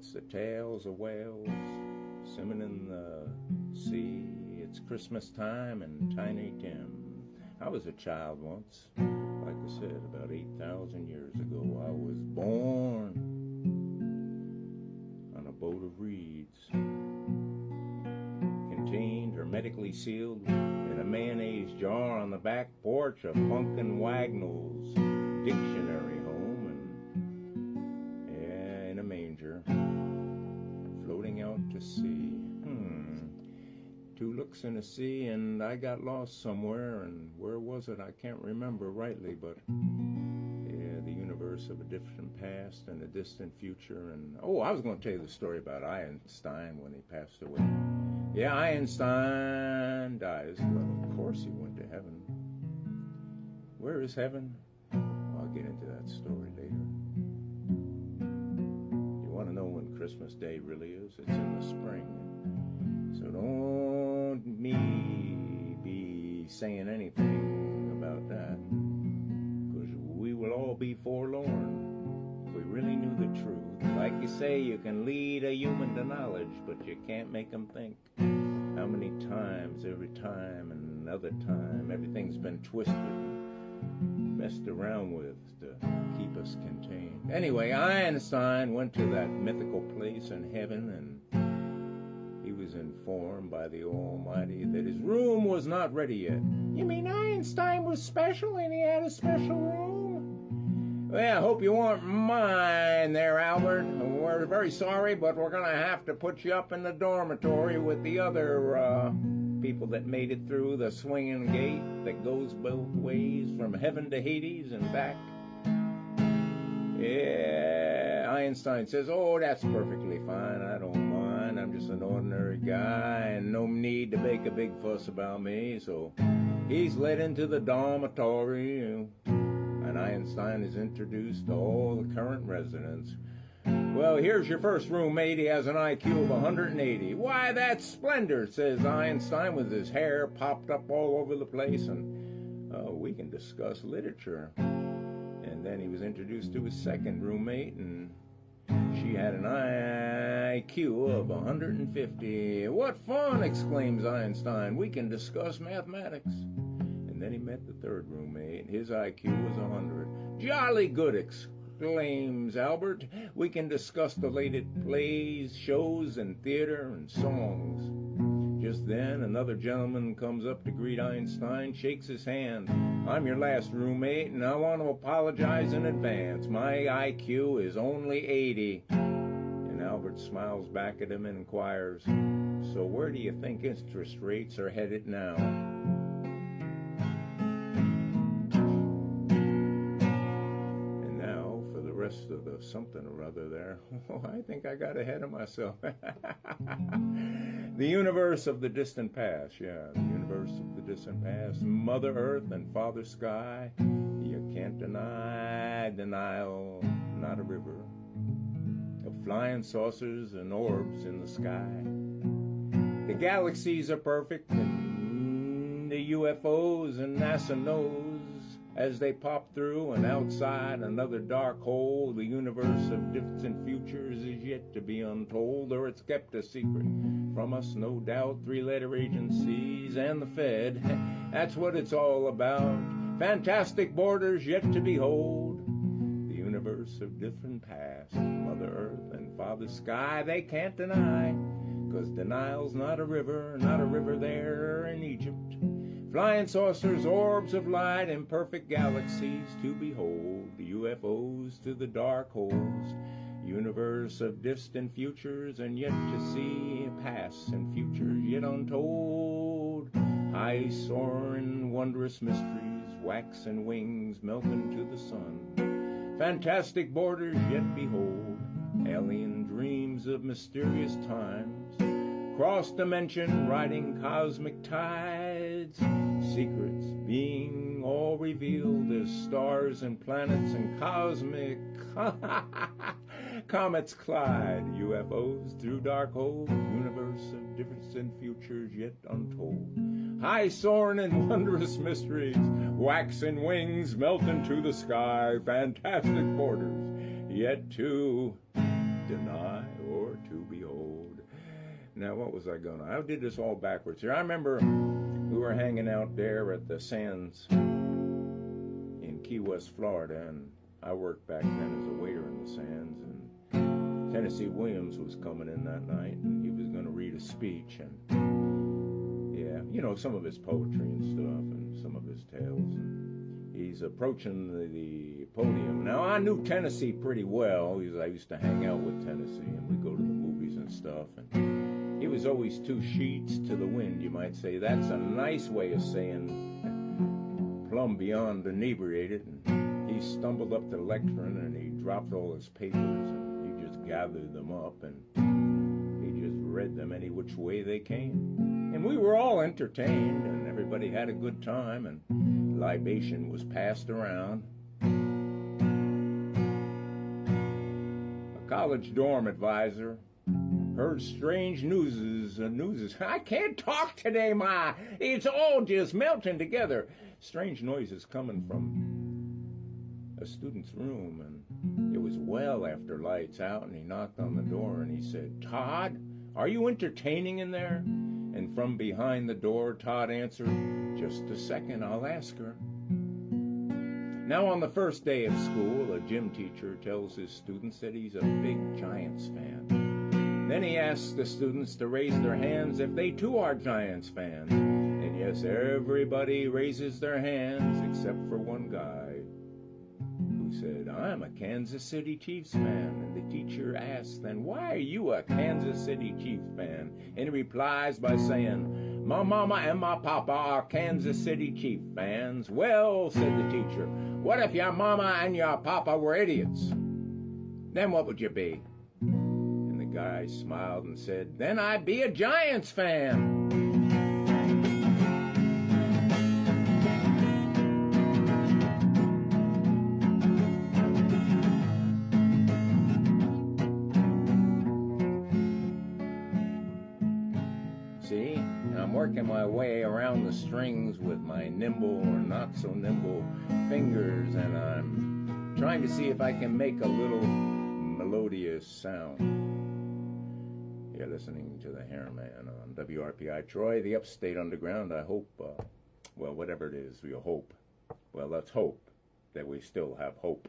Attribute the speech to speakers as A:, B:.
A: It's the tales of whales swimming in the sea. It's Christmas time and Tiny Tim. I was a child once. Like I said, about 8,000 years ago, I was born on a boat of reeds, contained hermetically sealed in a mayonnaise jar on the back porch of Funkin' Wagnall's dictionary home, and in a manger, floating out to sea. 2 looks in the sea, and I got lost somewhere, and where was it? I can't remember rightly, but the universe of a different past and a distant future. And I was going to tell you the story about Einstein when he passed away. Yeah, Einstein dies. Well, of course he went to heaven. Where is heaven? I'll get into that story later. You want to know when Christmas Day really is? It's in the spring. So don't me be saying anything about that, because we will all be forlorn if we really knew the truth. Like you say, you can lead a human to knowledge, but you can't make them think. How many times, every time and another time, everything's been twisted and messed around with to keep us contained. Anyway, Einstein went to that mythical place in heaven, and he was informed by the Almighty that his room was not ready yet. You mean Einstein was special and he had a special room? Well, I hope you won't mind there, Albert. We're very sorry, but we're going to have to put you up in the dormitory with the other people that made it through the swinging gate that goes both ways from heaven to Hades and back. Yeah, Einstein says, that's perfectly fine. I don't mind. I'm just an ordinary guy and no need to make a big fuss about me. So he's led into the dormitory, and Einstein is introduced to all the current residents. Well, here's your first roommate. He has an IQ of 180. Why, that's splendid, says Einstein with his hair popped up all over the place, and we can discuss literature. And then he was introduced to his second roommate, and she had an IQ of 150. What fun, exclaims Einstein. We can discuss mathematics. And then he met the third roommate. His IQ was 100. Jolly good, exclaims Albert. We can discuss the latest plays, shows, and theater and songs. Just then, another gentleman comes up to greet Einstein, shakes his hand. I'm your last roommate, and I want to apologize in advance. My IQ is only 80. And Albert smiles back at him and inquires, so where do you think interest rates are headed now? And now, for the rest of the something or other there, I think I got ahead of myself. The universe of the distant past, the universe of the distant past. Mother Earth and Father Sky, you can't deny denial, not a river. Of flying saucers and orbs in the sky. The galaxies are perfect, and the UFOs and NASA knows as they pop through, and outside another dark hole, the universe of distant futures is yet to be untold, or it's kept a secret from us, no doubt. 3-letter agencies and the Fed, that's what it's all about. Fantastic borders yet to behold. The universe of different past, Mother Earth and Father Sky, they can't deny, 'cause denial's not a river there in Egypt. Flying saucers, orbs of light, imperfect galaxies to behold, UFOs to the dark holes, universe of distant futures and yet to see, past and futures yet untold, high soaring wondrous mysteries, waxing wings melting to the sun, fantastic borders yet behold, alien dreams of mysterious times, cross-dimension riding cosmic tides, secrets being all revealed as stars and planets and cosmic comets collide, UFOs through dark holes, universe of distant futures yet untold, high soaring and wondrous mysteries, waxing wings melt into the sky, fantastic borders yet to deny or to behold. Now, what was I I did this all backwards here. I remember we were hanging out there at the Sands in Key West, Florida, and I worked back then as a waiter in the Sands, and Tennessee Williams was coming in that night, and he was going to read a speech, and yeah, you know, some of his poetry and stuff, and some of his tales, and he's approaching the podium. Now, I knew Tennessee pretty well, because I used to hang out with Tennessee, and we'd go to the movies and stuff, and he was always 2 sheets to the wind, you might say. That's a nice way of saying plumb beyond inebriated. And he stumbled up to the lectern, and he dropped all his papers, and he just gathered them up, and he just read them any which way they came. And we were all entertained, and everybody had a good time, and libation was passed around. A college dorm advisor heard strange newses. I can't talk today, Ma. It's all just melting together. Strange noises coming from a student's room, and it was well after lights out, and he knocked on the door, and he said, "Todd, are you entertaining in there?" And from behind the door, Todd answered, "Just a second, I'll ask her." Now, on the first day of school, a gym teacher tells his students that he's a big Giants fan. Then he asks the students to raise their hands if they too are Giants fans. And yes, everybody raises their hands except for one guy who said, "I'm a Kansas City Chiefs fan." And the teacher asks, "Then why are you a Kansas City Chiefs fan?" And he replies by saying, "My mama and my papa are Kansas City Chiefs fans." "Well," said the teacher, "what if your mama and your papa were idiots? Then what would you be?" The guy smiled and said, "Then I'd be a Giants fan." See, I'm working my way around the strings with my nimble or not so nimble fingers, and I'm trying to see if I can make a little melodious sound. You're listening to the Hairman on WRPI Troy, the Upstate Underground. I hope, well, whatever it is, we'll hope. Well, let's hope that we still have hope.